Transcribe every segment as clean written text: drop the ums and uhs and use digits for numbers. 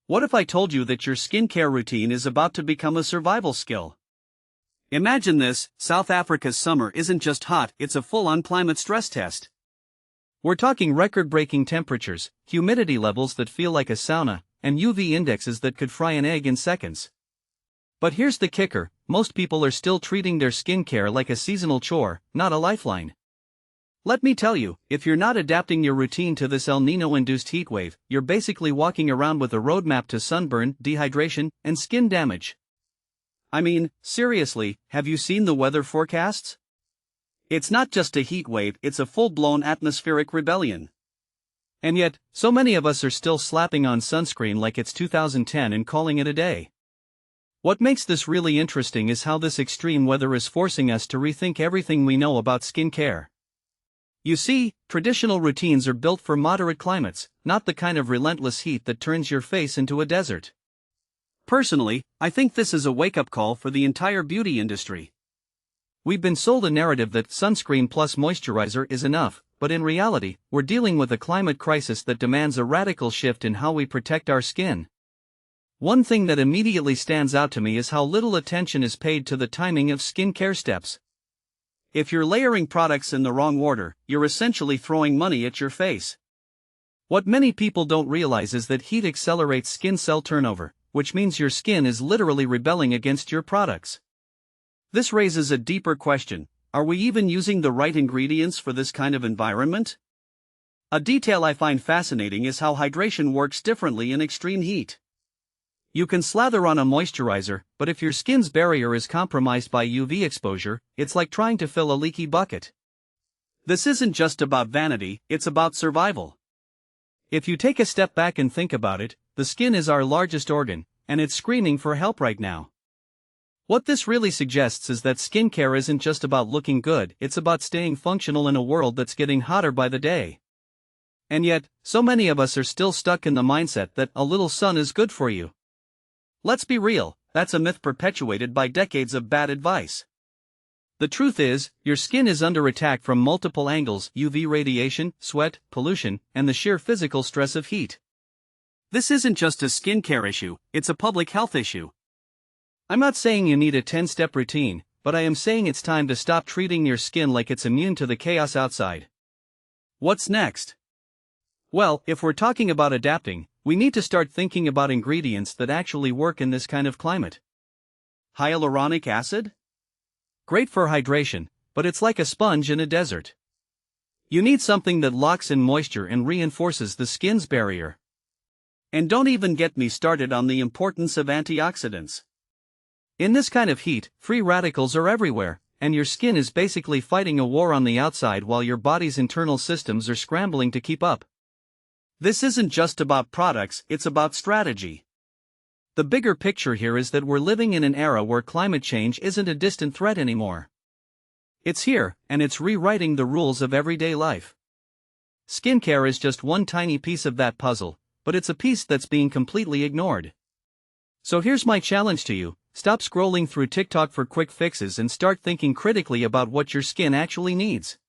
What if I told you that your skincare routine is about to become a survival skill? Imagine this: South Africa's summer isn't just hot, it's a full-on climate stress test. We're talking record-breaking temperatures, humidity levels that feel like a sauna, and UV indexes that could fry an egg in seconds. But here's the kicker: most people are still treating their skincare like a seasonal chore, not a lifeline. Let me tell you, if you're not adapting your routine to this El Nino-induced heatwave, you're basically walking around with a roadmap to sunburn, dehydration, and skin damage. I mean, seriously, have you seen the weather forecasts? It's not just a heat wave, it's a full-blown atmospheric rebellion. And yet, so many of us are still slapping on sunscreen like it's 2010 and calling it a day. What makes this really interesting is how this extreme weather is forcing us to rethink everything we know about skincare. You see, traditional routines are built for moderate climates, not the kind of relentless heat that turns your face into a desert. Personally, I think this is a wake-up call for the entire beauty industry. We've been sold a narrative that sunscreen plus moisturizer is enough, but in reality, we're dealing with a climate crisis that demands a radical shift in how we protect our skin. One thing that immediately stands out to me is how little attention is paid to the timing of skincare steps. If you're layering products in the wrong order, you're essentially throwing money at your face. What many people don't realize is that heat accelerates skin cell turnover, which means your skin is literally rebelling against your products. This raises a deeper question: are we even using the right ingredients for this kind of environment? A detail I find fascinating is how hydration works differently in extreme heat. You can slather on a moisturizer, but if your skin's barrier is compromised by UV exposure, it's like trying to fill a leaky bucket. This isn't just about vanity, it's about survival. If you take a step back and think about it, the skin is our largest organ, and it's screaming for help right now. What this really suggests is that skincare isn't just about looking good, it's about staying functional in a world that's getting hotter by the day. And yet, so many of us are still stuck in the mindset that a little sun is good for you. Let's be real, that's a myth perpetuated by decades of bad advice. The truth is, your skin is under attack from multiple angles: UV radiation, sweat, pollution, and the sheer physical stress of heat. This isn't just a skincare issue, it's a public health issue. I'm not saying you need a 10-step routine, but I am saying it's time to stop treating your skin like it's immune to the chaos outside. What's next? Well, if we're talking about adapting, we need to start thinking about ingredients that actually work in this kind of climate. Hyaluronic acid? Great for hydration, but it's like a sponge in a desert. You need something that locks in moisture and reinforces the skin's barrier. And don't even get me started on the importance of antioxidants. In this kind of heat, free radicals are everywhere, and your skin is basically fighting a war on the outside while your body's internal systems are scrambling to keep up. This isn't just about products, it's about strategy. The bigger picture here is that we're living in an era where climate change isn't a distant threat anymore. It's here, and it's rewriting the rules of everyday life. Skincare is just one tiny piece of that puzzle, but it's a piece that's being completely ignored. So here's my challenge to you: stop scrolling through TikTok for quick fixes and start thinking critically about what your skin actually needs.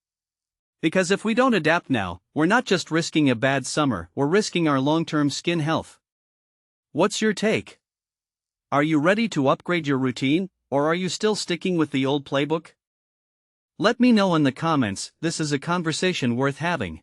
Because if we don't adapt now, we're not just risking a bad summer, we're risking our long-term skin health. What's your take? Are you ready to upgrade your routine, or are you still sticking with the old playbook? Let me know in the comments. This is a conversation worth having.